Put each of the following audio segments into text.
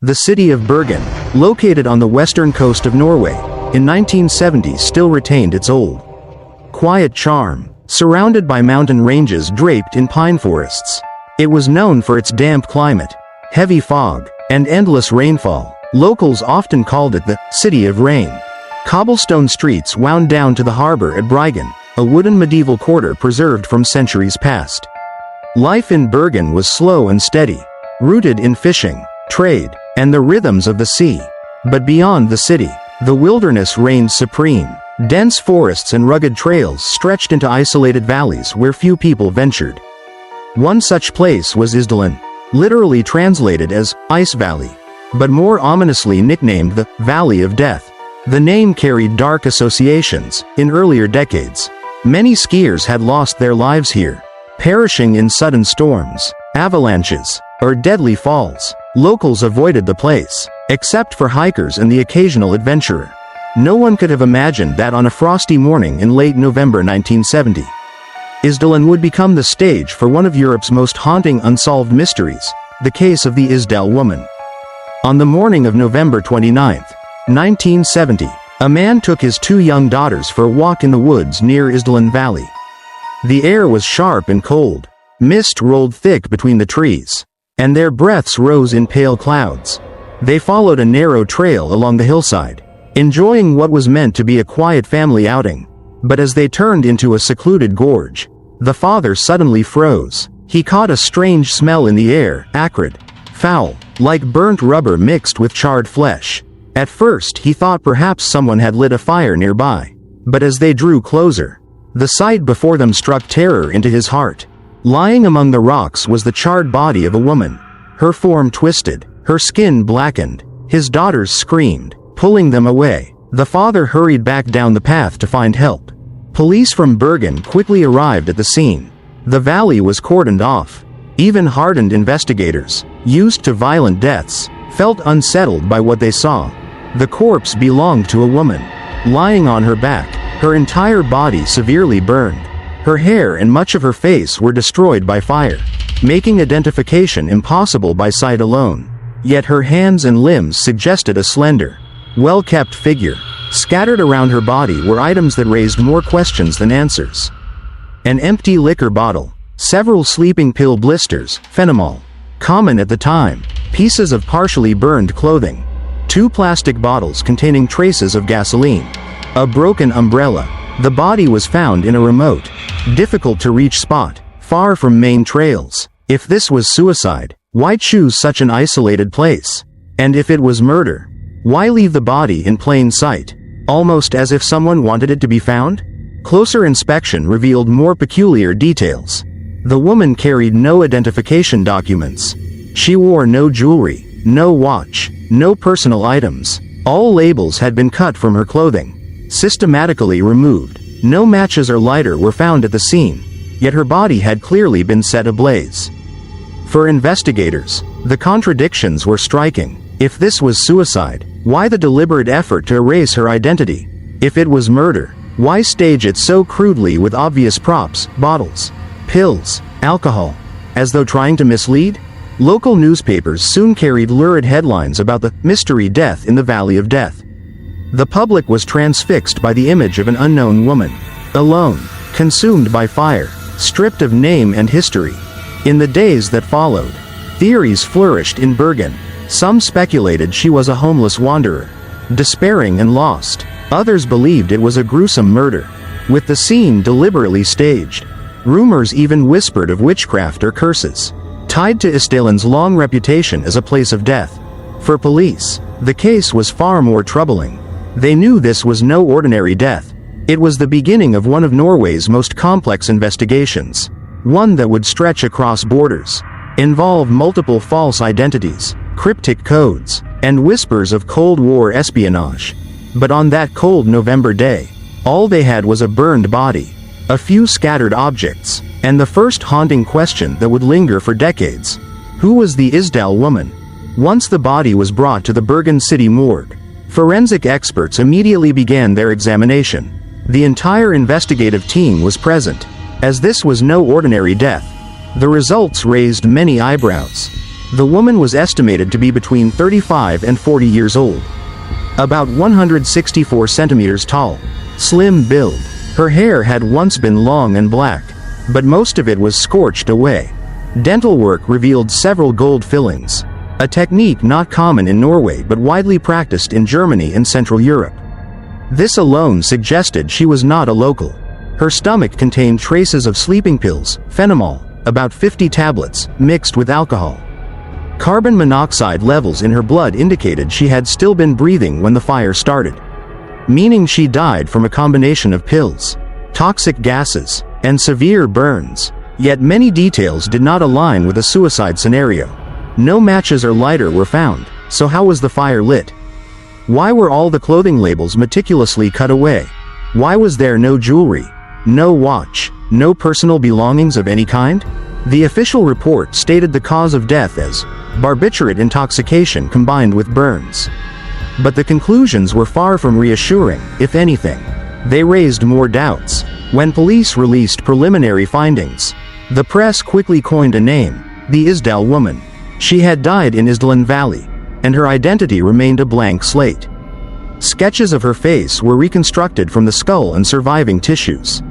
The city of Bergen, located on the western coast of Norway, in 1970 still retained its old, quiet charm, surrounded by mountain ranges draped in pine forests. It was known for its damp climate, heavy fog, and endless rainfall. Locals often called it the City of Rain. Cobblestone streets wound down to the harbor at Bryggen, a wooden medieval quarter preserved from centuries past. Life in Bergen was slow and steady, rooted in fishing, trade, and the rhythms of the sea. But beyond the city, the wilderness reigned supreme. Dense forests and rugged trails stretched into isolated valleys where few people ventured. One such place was Isdalen, literally translated as Ice Valley, but more ominously nicknamed the Valley of Death. The name carried dark associations. In earlier decades, many skiers had lost their lives here, perishing in sudden storms, avalanches, or deadly falls. Locals avoided the place, except for hikers and the occasional adventurer. No one could have imagined that on a frosty morning in late November 1970, Isdalen would become the stage for one of Europe's most haunting unsolved mysteries, the case of the Isdal woman. On the morning of November 29, 1970, a man took his two young daughters for a walk in the woods near Isdalen Valley. The air was sharp and cold, mist rolled thick between the trees, and their breaths rose in pale clouds. They followed a narrow trail along the hillside, enjoying what was meant to be a quiet family outing. But as they turned into a secluded gorge, the father suddenly froze. He caught a strange smell in the air, acrid, foul, like burnt rubber mixed with charred flesh. At first he thought perhaps someone had lit a fire nearby. But as they drew closer, the sight before them struck terror into his heart. Lying among the rocks was the charred body of a woman, her form twisted, her skin blackened. His daughters screamed, pulling them away. The father hurried back down the path to find help. Police from Bergen quickly arrived at the scene. The valley was cordoned off. Even hardened investigators, used to violent deaths, felt unsettled by what they saw. The corpse belonged to a woman, lying on her back, her entire body severely burned. Her hair and much of her face were destroyed by fire, making identification impossible by sight alone. Yet her hands and limbs suggested a slender, well-kept figure. Scattered around her body were items that raised more questions than answers. An empty liquor bottle, several sleeping pill blisters, phenamol, common at the time, pieces of partially burned clothing, two plastic bottles containing traces of gasoline, a broken umbrella. The body was found in a remote, difficult-to-reach spot, far from main trails. If this was suicide, why choose such an isolated place? And if it was murder, why leave the body in plain sight, almost as if someone wanted it to be found? Closer inspection revealed more peculiar details. The woman carried no identification documents. She wore no jewelry, no watch, no personal items. All labels had been cut from her clothing, systematically removed. No matches or lighter were found at the scene, yet her body had clearly been set ablaze. For investigators, the contradictions were striking. If this was suicide, why the deliberate effort to erase her identity? If it was murder, why stage it so crudely with obvious props, bottles, pills, alcohol, as though trying to mislead? Local newspapers soon carried lurid headlines about the mystery death in the Valley of Death. The public was transfixed by the image of an unknown woman, alone, consumed by fire, stripped of name and history. In the days that followed, theories flourished in Bergen. Some speculated she was a homeless wanderer, despairing and lost. Others believed it was a gruesome murder, with the scene deliberately staged. Rumors even whispered of witchcraft or curses, tied to Isdalen's long reputation as a place of death. For police, the case was far more troubling. They knew this was no ordinary death. It was the beginning of one of Norway's most complex investigations, one that would stretch across borders, involve multiple false identities, cryptic codes, and whispers of Cold War espionage. But on that cold November day, all they had was a burned body, a few scattered objects, and the first haunting question that would linger for decades. Who was the Isdal woman? Once the body was brought to the Bergen City morgue, forensic experts immediately began their examination. The entire investigative team was present, as this was no ordinary death. The results raised many eyebrows. The woman was estimated to be between 35 and 40 years old. About 164 centimeters tall. Slim build. Her hair had once been long and black, but most of it was scorched away. Dental work revealed several gold fillings, a technique not common in Norway but widely practiced in Germany and Central Europe. This alone suggested she was not a local. Her stomach contained traces of sleeping pills, phenomal, about 50 tablets, mixed with alcohol. Carbon monoxide levels in her blood indicated she had still been breathing when the fire started, meaning she died from a combination of pills, toxic gases, and severe burns. Yet many details did not align with a suicide scenario. No matches or lighter were found, so how was the fire lit? Why were all the clothing labels meticulously cut away? Why was there no jewelry, no watch, no personal belongings of any kind? The official report stated the cause of death as barbiturate intoxication combined with burns. But the conclusions were far from reassuring. If anything, they raised more doubts. When police released preliminary findings, the press quickly coined a name, the Isdal woman. She had died in Isdalen Valley, and her identity remained a blank slate. Sketches of her face were reconstructed from the skull and surviving tissues.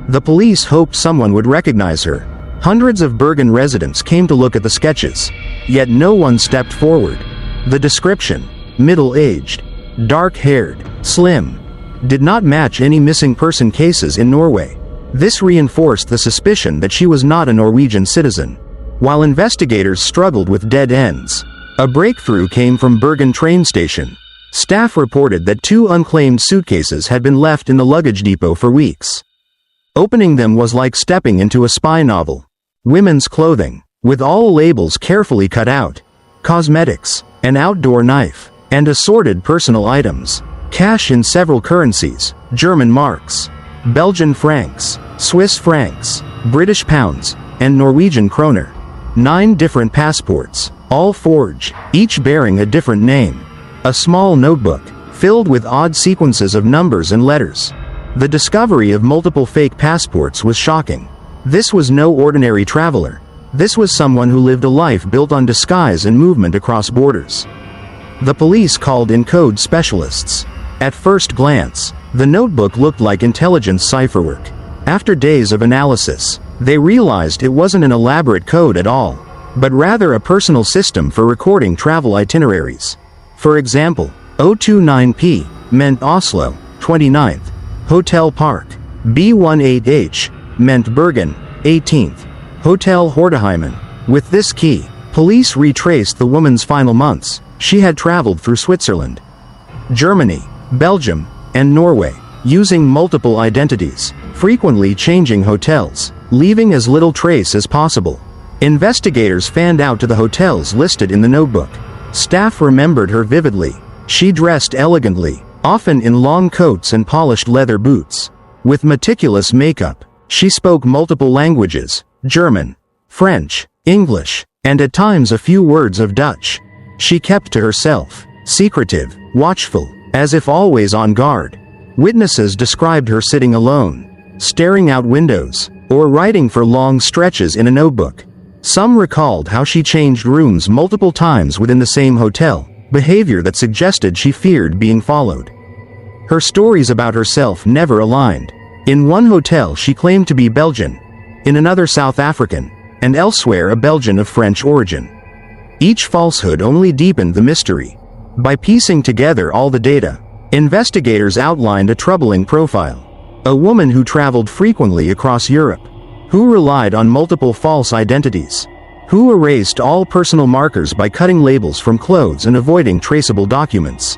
The police hoped someone would recognize her. Hundreds of Bergen residents came to look at the sketches, yet no one stepped forward. The description, middle-aged, dark-haired, slim, did not match any missing person cases in Norway. This reinforced the suspicion that she was not a Norwegian citizen. While investigators struggled with dead ends, a breakthrough came from Bergen train station. Staff reported that 2 unclaimed suitcases had been left in the luggage depot for weeks. Opening them was like stepping into a spy novel. Women's clothing, with all labels carefully cut out, cosmetics, an outdoor knife, and assorted personal items. Cash in several currencies, German marks, Belgian francs, Swiss francs, British pounds, and Norwegian kroner. 9 different passports, all forged, each bearing a different name. A small notebook, filled with odd sequences of numbers and letters. The discovery of multiple fake passports was shocking. This was no ordinary traveler. This was someone who lived a life built on disguise and movement across borders. The police called in code specialists. At first glance, the notebook looked like intelligence cipherwork. After days of analysis, they realized it wasn't an elaborate code at all, but rather a personal system for recording travel itineraries. For example, 029P meant Oslo, 29th, Hotel Park. B18H meant Bergen, 18th, Hotel Hordeheimen. With this key, police retraced the woman's final months. She had traveled through Switzerland, Germany, Belgium, and Norway, using multiple identities, frequently changing hotels, leaving as little trace as possible. Investigators fanned out to the hotels listed in the notebook. Staff remembered her vividly. She dressed elegantly, often in long coats and polished leather boots. With meticulous makeup, she spoke multiple languages, German, French, English, and at times a few words of Dutch. She kept to herself, secretive, watchful, as if always on guard. Witnesses described her sitting alone, staring out windows, or writing for long stretches in a notebook. Some recalled how she changed rooms multiple times within the same hotel, behavior that suggested she feared being followed. Her stories about herself never aligned. In one hotel she claimed to be Belgian, in another South African, and elsewhere a Belgian of French origin. Each falsehood only deepened the mystery. By piecing together all the data, investigators outlined a troubling profile. A woman who traveled frequently across Europe, who relied on multiple false identities, who erased all personal markers by cutting labels from clothes and avoiding traceable documents,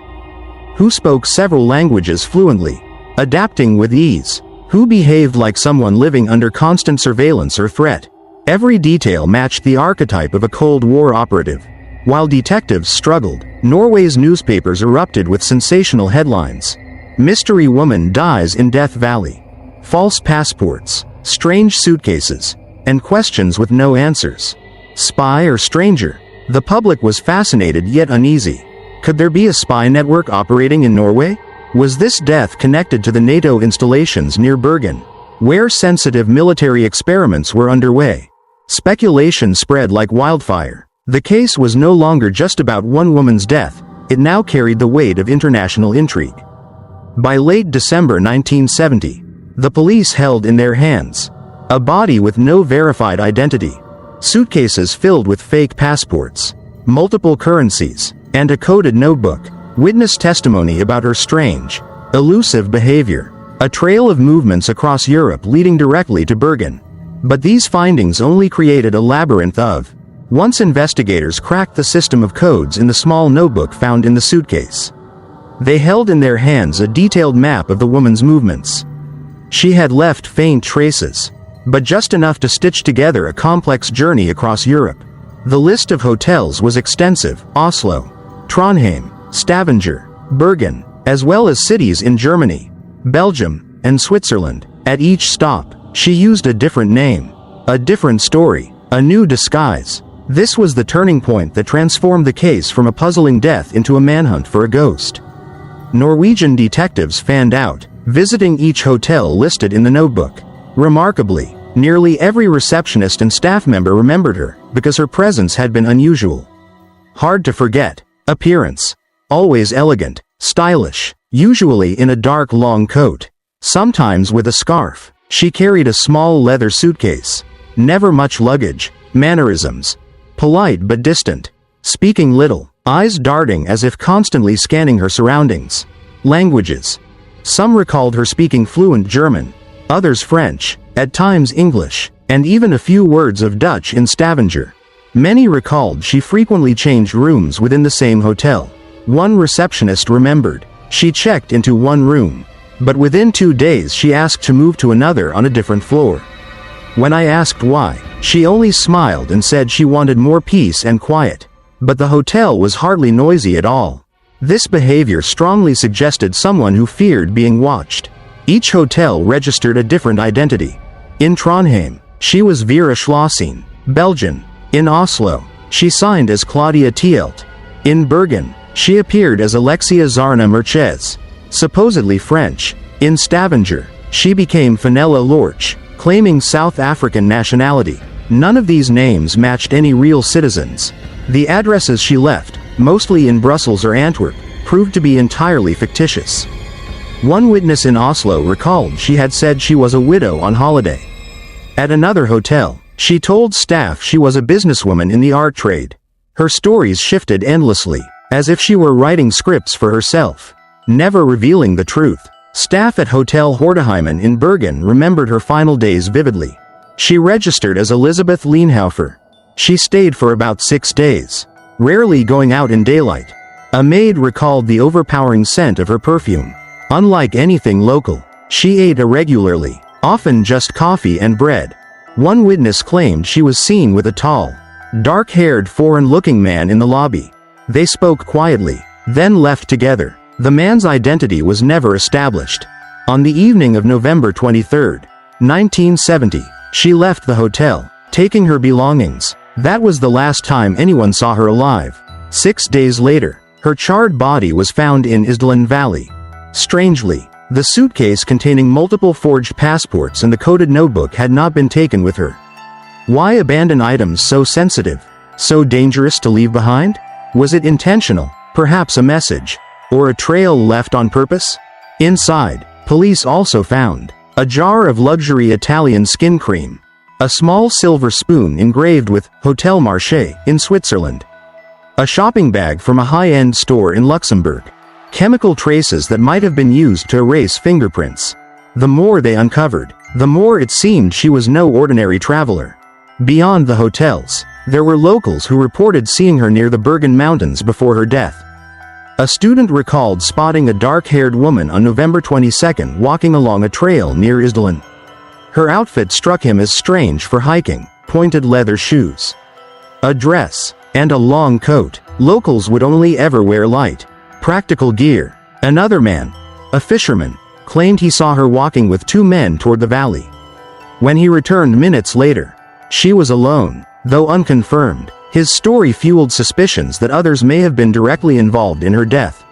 who spoke several languages fluently, adapting with ease, who behaved like someone living under constant surveillance or threat. Every detail matched the archetype of a Cold War operative. While detectives struggled, Norway's newspapers erupted with sensational headlines. Mystery woman dies in Death Valley. False passports, strange suitcases, and questions with no answers. Spy or stranger? The public was fascinated yet uneasy. Could there be a spy network operating in Norway? Was this death connected to the NATO installations near Bergen, where sensitive military experiments were underway? Speculation spread like wildfire. The case was no longer just about one woman's death, it now carried the weight of international intrigue. By late December 1970, the police held in their hands a body with no verified identity, suitcases filled with fake passports, multiple currencies, and a coded notebook, witness testimony about her strange, elusive behavior, a trail of movements across Europe leading directly to Bergen. But these findings only created a labyrinth of. Once investigators cracked the system of codes in the small notebook found in the suitcase. They held in their hands a detailed map of the woman's movements. She had left faint traces, but just enough to stitch together a complex journey across Europe. The list of hotels was extensive: Oslo, Trondheim, Stavanger, Bergen, as well as cities in Germany, Belgium, and Switzerland. At each stop, she used a different name, a different story, a new disguise. This was the turning point that transformed the case from a puzzling death into a manhunt for a ghost. Norwegian detectives fanned out, visiting each hotel listed in the notebook. Remarkably, nearly every receptionist and staff member remembered her, because her presence had been unusual. Hard to forget. Appearance. Always elegant, stylish, usually in a dark long coat. Sometimes with a scarf. She carried a small leather suitcase. Never much luggage. Mannerisms. Polite but distant. Speaking little. Eyes darting as if constantly scanning her surroundings. Languages. Some recalled her speaking fluent German, others French, at times English, and even a few words of Dutch in Stavanger. Many recalled she frequently changed rooms within the same hotel. One receptionist remembered, she checked into one room, but within 2 days she asked to move to another on a different floor. When I asked why, she only smiled and said she wanted more peace and quiet. But the hotel was hardly noisy at all. This behavior strongly suggested someone who feared being watched. Each hotel registered a different identity. In Trondheim, she was Vera Schlossin, Belgian. In Oslo, she signed as Claudia Tielt. In Bergen, she appeared as Alexia Zarna Merches, supposedly French. In Stavanger, she became Fenella Lorch, claiming South African nationality. None of these names matched any real citizens. The addresses she left, mostly in Brussels or Antwerp, proved to be entirely fictitious. One witness in Oslo recalled she had said she was a widow on holiday. At another hotel, she told staff she was a businesswoman in the art trade. Her stories shifted endlessly, as if she were writing scripts for herself, never revealing the truth. Staff at Hotel Horteheimen in Bergen remembered her final days vividly. She registered as Elizabeth Lienhofer. She stayed for about 6 days, rarely going out in daylight. A maid recalled the overpowering scent of her perfume. Unlike anything local, she ate irregularly, often just coffee and bread. One witness claimed she was seen with a tall, dark-haired foreign-looking man in the lobby. They spoke quietly, then left together. The man's identity was never established. On the evening of November 23, 1970, she left the hotel, taking her belongings. That was the last time anyone saw her alive. 6 days later, her charred body was found in Isdalen Valley. Strangely, the suitcase containing multiple forged passports and the coded notebook had not been taken with her. Why abandon items so sensitive, so dangerous to leave behind? Was it intentional, perhaps a message, or a trail left on purpose? Inside, police also found a jar of luxury Italian skin cream, a small silver spoon engraved with Hotel Marché in Switzerland, a shopping bag from a high-end store in Luxembourg, chemical traces that might have been used to erase fingerprints. The more they uncovered, the more it seemed she was no ordinary traveler. Beyond the hotels, there were locals who reported seeing her near the Bergen Mountains before her death. A student recalled spotting a dark-haired woman on November 22 walking along a trail near Isdalen. Her outfit struck him as strange for hiking: pointed leather shoes, a dress, and a long coat. Locals would only ever wear light, practical gear. Another man, a fisherman, claimed he saw her walking with 2 men toward the valley. When he returned minutes later, she was alone, though unconfirmed. His story fueled suspicions that others may have been directly involved in her death.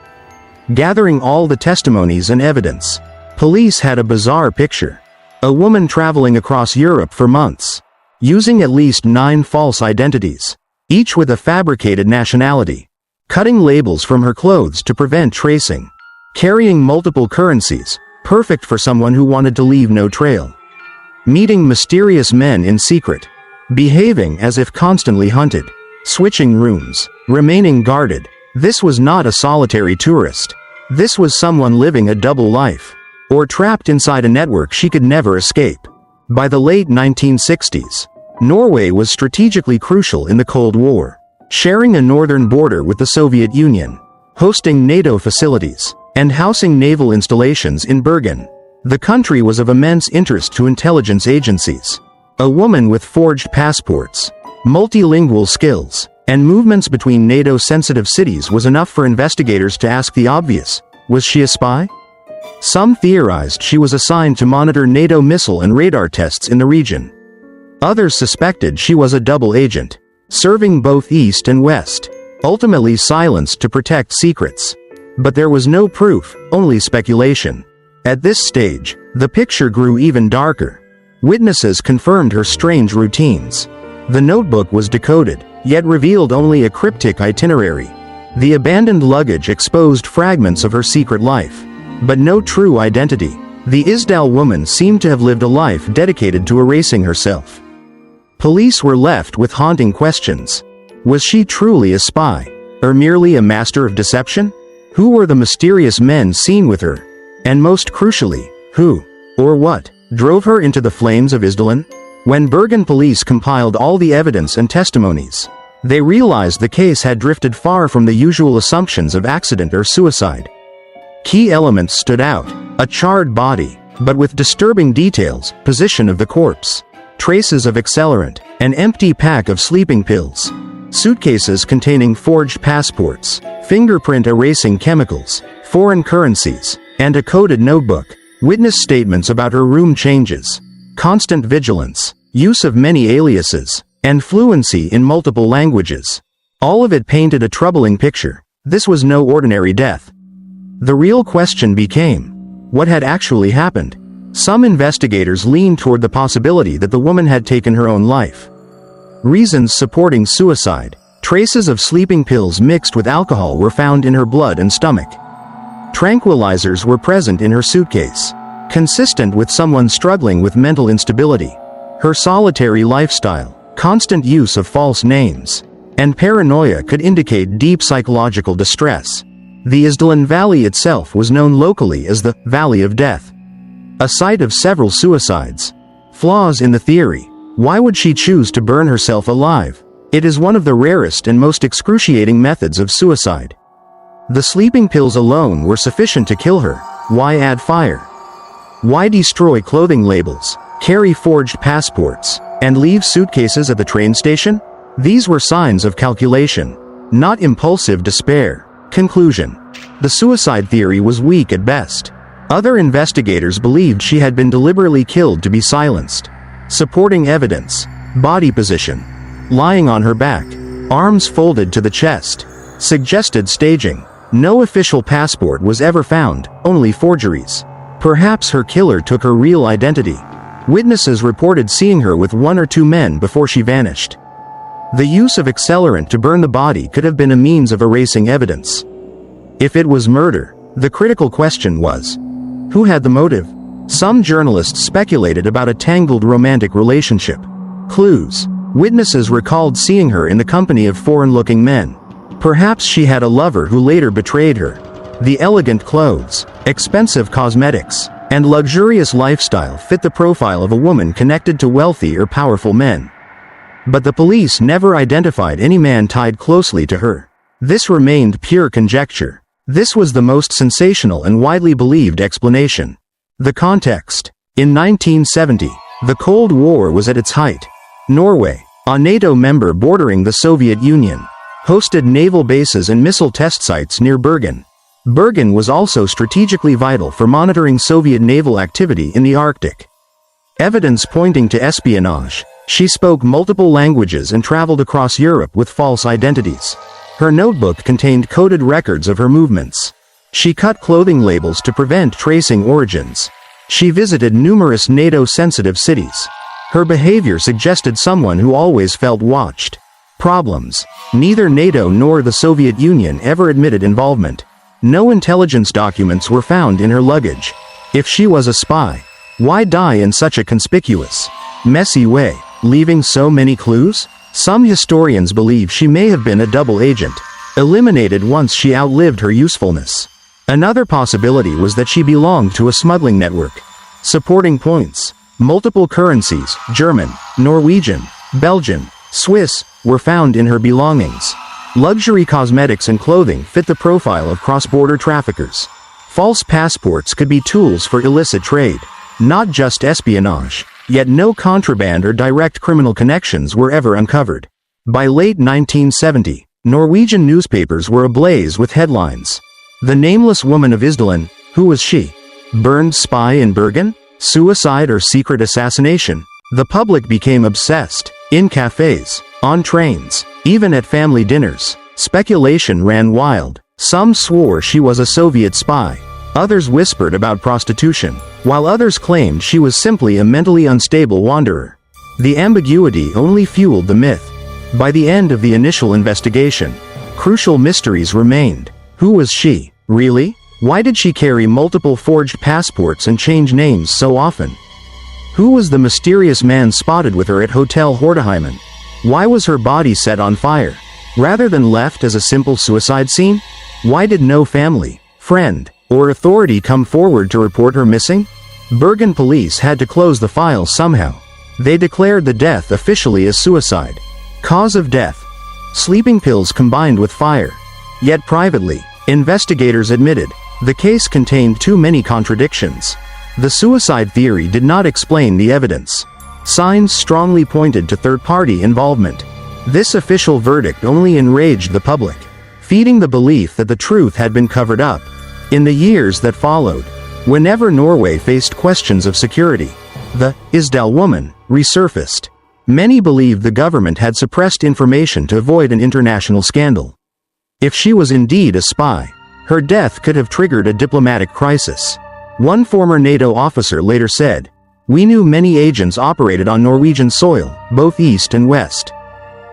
Gathering all the testimonies and evidence, police had a bizarre picture. A woman traveling across Europe for months, using at least 9 false identities. each with a fabricated nationality. Cutting labels from her clothes to prevent tracing. Carrying multiple currencies, perfect for someone who wanted to leave no trail. Meeting mysterious men in secret. Behaving as if constantly hunted. Switching rooms. Remaining guarded. This was not a solitary tourist. This was someone living a double life. Or trapped inside a network she could never escape. By the late 1960s, Norway was strategically crucial in the Cold War, sharing a northern border with the Soviet Union, hosting NATO facilities, and housing naval installations in Bergen. The country was of immense interest to intelligence agencies. A woman with forged passports, multilingual skills, and movements between NATO-sensitive cities was enough for investigators to ask the obvious: was she a spy? Some theorized she was assigned to monitor NATO missile and radar tests in the region. Others suspected she was a double agent, serving both East and West, ultimately silenced to protect secrets. But there was no proof, only speculation. At this stage, the picture grew even darker. Witnesses confirmed her strange routines. The notebook was decoded, yet revealed only a cryptic itinerary. The abandoned luggage exposed fragments of her secret life, but no true identity. The Isdal woman seemed to have lived a life dedicated to erasing herself. Police were left with haunting questions. Was she truly a spy, or merely a master of deception? Who were the mysterious men seen with her? And most crucially, who, or what, drove her into the flames of Isdalen? When Bergen police compiled all the evidence and testimonies, they realized the case had drifted far from the usual assumptions of accident or suicide. Key elements stood out: a charred body, but with disturbing details, position of the corpse, traces of accelerant, an empty pack of sleeping pills, suitcases containing forged passports, fingerprint erasing chemicals, foreign currencies, and a coded notebook. Witness statements about her room changes, constant vigilance, use of many aliases, and fluency in multiple languages. All of it painted a troubling picture. This was no ordinary death. The real question became, what had actually happened? Some investigators leaned toward the possibility that the woman had taken her own life. Reasons supporting suicide: traces of sleeping pills mixed with alcohol were found in her blood and stomach. Tranquilizers were present in her suitcase, consistent with someone struggling with mental instability. Her solitary lifestyle, constant use of false names, and paranoia could indicate deep psychological distress. The Isdalen Valley itself was known locally as the Valley of Death, a site of several suicides. Flaws in the theory: why would she choose to burn herself alive? It is one of the rarest and most excruciating methods of suicide. The sleeping pills alone were sufficient to kill her. Why add fire? Why destroy clothing labels, carry forged passports, and leave suitcases at the train station? These were signs of calculation, not impulsive despair. Conclusion: the suicide theory was weak at best. Other investigators believed she had been deliberately killed to be silenced. Supporting evidence: body position, lying on her back, arms folded to the chest, suggested staging. No official passport was ever found, only forgeries. Perhaps her killer took her real identity. Witnesses reported seeing her with one or two men before she vanished. The use of accelerant to burn the body could have been a means of erasing evidence. If it was murder, the critical question was, who had the motive? Some journalists speculated about a tangled romantic relationship. Clues: witnesses recalled seeing her in the company of foreign-looking men. Perhaps she had a lover who later betrayed her. The elegant clothes, expensive cosmetics, and luxurious lifestyle fit the profile of a woman connected to wealthy or powerful men. But the police never identified any man tied closely to her. This remained pure conjecture. This was the most sensational and widely believed explanation. The context: in 1970, the Cold War was at its height. Norway, a NATO member bordering the Soviet Union, hosted naval bases and missile test sites near Bergen. Bergen was also strategically vital for monitoring Soviet naval activity in the Arctic. Evidence pointing to espionage: she spoke multiple languages and traveled across Europe with false identities. Her notebook contained coded records of her movements. She cut clothing labels to prevent tracing origins. She visited numerous NATO-sensitive cities. Her behavior suggested someone who always felt watched. Problems. Neither NATO nor the Soviet Union ever admitted involvement. No intelligence documents were found in her luggage. If she was a spy, why die in such a conspicuous, messy way, leaving so many clues? Some historians believe she may have been a double agent, eliminated once she outlived her usefulness. Another possibility was that she belonged to a smuggling network. Supporting points. Multiple currencies, German, Norwegian, Belgian, Swiss, were found in her belongings. Luxury cosmetics and clothing fit the profile of cross-border traffickers. False passports could be tools for illicit trade, not just espionage, yet no contraband or direct criminal connections were ever uncovered. By late 1970, Norwegian newspapers were ablaze with headlines. The Nameless Woman of Isdalen, who was she? Burned spy in Bergen? Suicide or secret assassination? The public became obsessed. In cafes, on trains, even at family dinners, speculation ran wild. Some swore she was a Soviet spy. Others whispered about prostitution, while others claimed she was simply a mentally unstable wanderer. The ambiguity only fueled the myth. By the end of the initial investigation, crucial mysteries remained. Who was she, really? Why did she carry multiple forged passports and change names so often? Who was the mysterious man spotted with her at Hotel Horteheimen? Why was her body set on fire, rather than left as a simple suicide scene? Why did no family, friend, or authority come forward to report her missing? Bergen police had to close the file somehow. They declared the death officially as suicide. Cause of death: sleeping pills combined with fire. Yet privately, investigators admitted, the case contained too many contradictions. The suicide theory did not explain the evidence. Signs strongly pointed to third-party involvement. This official verdict only enraged the public, feeding the belief that the truth had been covered up. In the years that followed, whenever Norway faced questions of security, the Isdal woman resurfaced. Many believed the government had suppressed information to avoid an international scandal. If she was indeed a spy, her death could have triggered a diplomatic crisis. One former NATO officer later said, "We knew many agents operated on Norwegian soil, both east and west."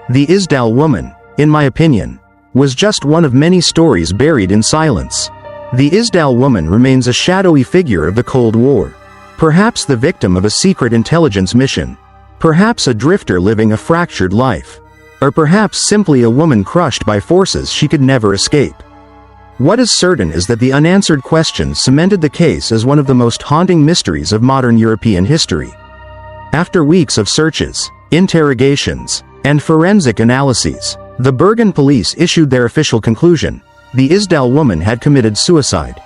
The Isdal woman, in my opinion, was just one of many stories buried in silence. The Isdal woman remains a shadowy figure of the Cold War. Perhaps the victim of a secret intelligence mission. Perhaps a drifter living a fractured life. Or perhaps simply a woman crushed by forces she could never escape. What is certain is that the unanswered questions cemented the case as one of the most haunting mysteries of modern European history. After weeks of searches, interrogations, and forensic analyses, the Bergen police issued their official conclusion: the Isdal woman had committed suicide.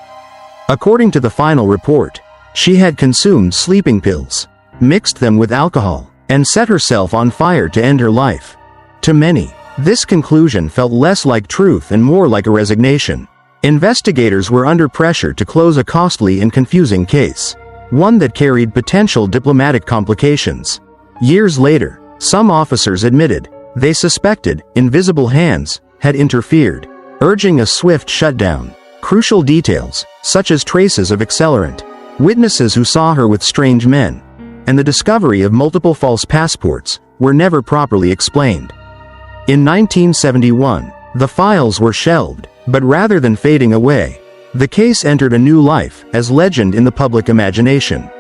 According to the final report, she had consumed sleeping pills, mixed them with alcohol, and set herself on fire to end her life. To many, this conclusion felt less like truth and more like a resignation. Investigators were under pressure to close a costly and confusing case, one that carried potential diplomatic complications. Years later, some officers admitted they suspected invisible hands had interfered, urging a swift shutdown. Crucial details, such as traces of accelerant, witnesses who saw her with strange men, and the discovery of multiple false passports, were never properly explained. In 1971, the files were shelved, but rather than fading away, the case entered a new life as legend in the public imagination.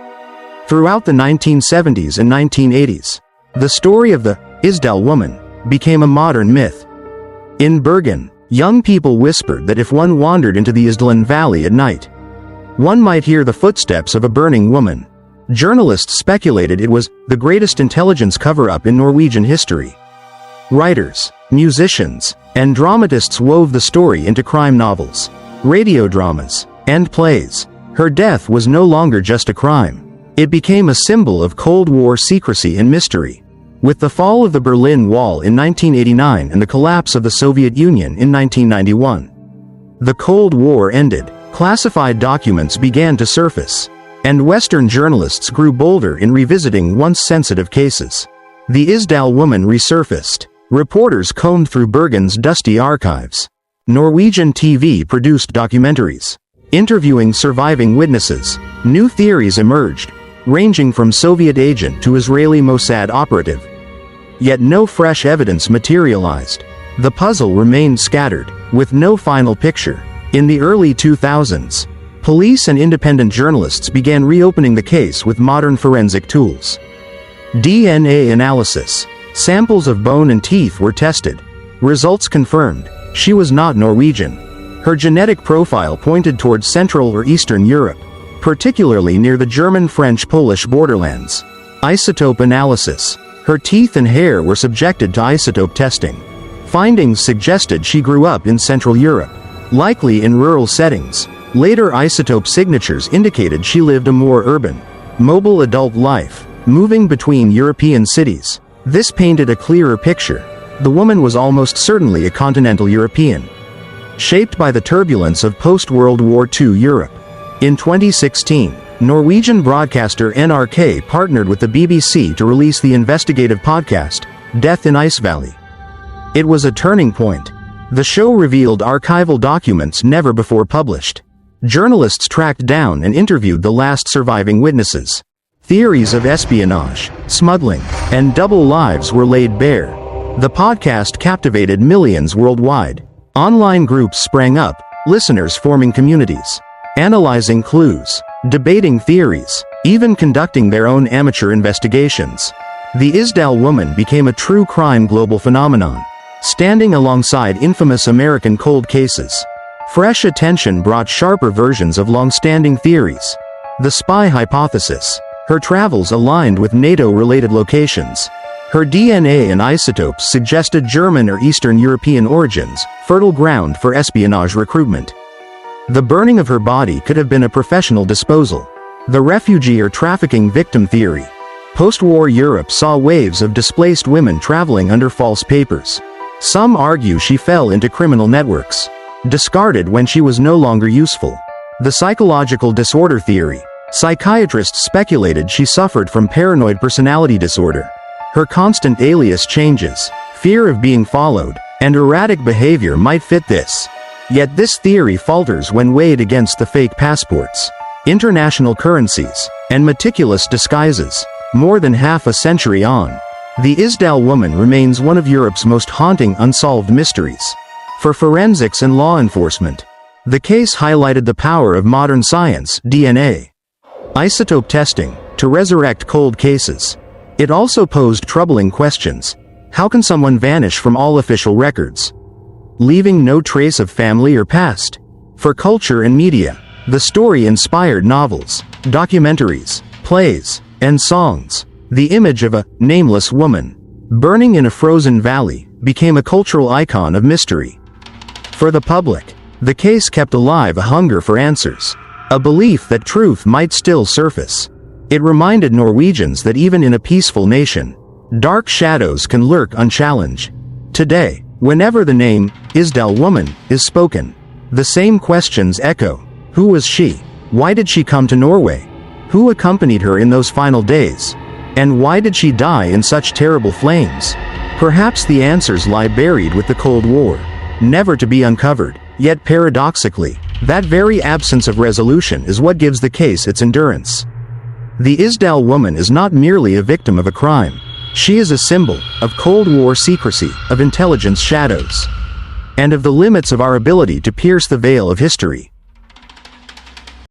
Throughout the 1970s and 1980s, the story of the Isdal woman became a modern myth. In Bergen, young people whispered that if one wandered into the Isdalen Valley at night, one might hear the footsteps of a burning woman. Journalists speculated it was the greatest intelligence cover-up in Norwegian history. Writers, musicians, and dramatists wove the story into crime novels, radio dramas, and plays. Her death was no longer just a crime. It became a symbol of Cold War secrecy and mystery. With the fall of the Berlin Wall in 1989 and the collapse of the Soviet Union in 1991, the Cold War ended. Classified documents began to surface, and Western journalists grew bolder in revisiting once sensitive cases. The Isdal woman resurfaced. Reporters combed through Bergen's dusty archives. Norwegian TV produced documentaries, interviewing surviving witnesses. New theories emerged, ranging from Soviet agent to Israeli Mossad operative. yet no fresh evidence materialized. The puzzle remained scattered, with no final picture. In the early 2000s, police and independent journalists began reopening the case with modern forensic tools. DNA analysis. Samples of bone and teeth were tested. Results confirmed she was not Norwegian. Her genetic profile pointed towards Central or Eastern Europe, particularly near the German-French-Polish borderlands. Isotope analysis. Her teeth and hair were subjected to isotope testing. Findings suggested she grew up in Central Europe, likely in rural settings. Later isotope signatures indicated she lived a more urban, mobile adult life, moving between European cities. This painted a clearer picture. The woman was almost certainly a continental European, shaped by the turbulence of post-World War II Europe. In 2016, Norwegian broadcaster NRK partnered with the BBC to release the investigative podcast, Death in Ice Valley. It was a turning point. The show revealed archival documents never before published. Journalists tracked down and interviewed the last surviving witnesses. Theories of espionage, smuggling, and double lives were laid bare. The podcast captivated millions worldwide. Online groups sprang up, listeners forming communities, analyzing clues, debating theories, even conducting their own amateur investigations. The Isdal woman became a true crime global phenomenon, standing alongside infamous American cold cases. Fresh attention brought sharper versions of long-standing theories. The spy hypothesis. Her travels aligned with NATO-related locations. Her DNA and isotopes suggested German or Eastern European origins, fertile ground for espionage recruitment. The burning of her body could have been a professional disposal. The refugee or trafficking victim theory. Post-war Europe saw waves of displaced women traveling under false papers. Some argue she fell into criminal networks, discarded when she was no longer useful. The psychological disorder theory. Psychiatrists speculated she suffered from paranoid personality disorder. Her constant alias changes, fear of being followed, and erratic behavior might fit this. Yet this theory falters when weighed against the fake passports, international currencies, and meticulous disguises. More than half a century on, the Isdal woman remains one of Europe's most haunting unsolved mysteries. For forensics and law enforcement, the case highlighted the power of modern science, DNA, isotope testing, to resurrect cold cases. It also posed troubling questions. How can someone vanish from all official records, leaving no trace of family or past? For culture and media, the story inspired novels, documentaries, plays, and songs. The image of a nameless woman burning in a frozen valley became a cultural icon of mystery. For the public, the case kept alive a hunger for answers, a belief that truth might still surface. It reminded Norwegians that even in a peaceful nation, dark shadows can lurk unchallenged. Today, whenever the name Isdal woman is spoken, the same questions echo. Who was she? Why did she come to Norway? Who accompanied her in those final days? And why did she die in such terrible flames? Perhaps the answers lie buried with the Cold War, never to be uncovered. Yet paradoxically, that very absence of resolution is what gives the case its endurance. The Isdal woman is not merely a victim of a crime. She is a symbol of Cold War secrecy, of intelligence shadows, and of the limits of our ability to pierce the veil of history.